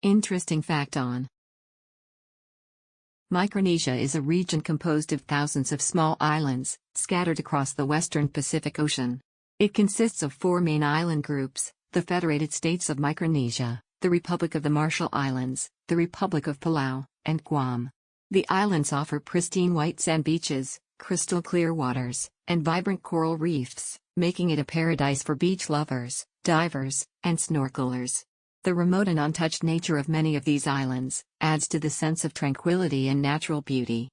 Interesting fact on Micronesia is a region composed of thousands of small islands, scattered across the western Pacific Ocean. It consists of four main island groups: the Federated States of Micronesia, the Republic of the Marshall Islands, the Republic of Palau, and Guam. The islands offer pristine white sand beaches, crystal clear waters, and vibrant coral reefs, making it a paradise for beach lovers, divers, and snorkelers. The remote and untouched nature of many of these islands adds to the sense of tranquility and natural beauty.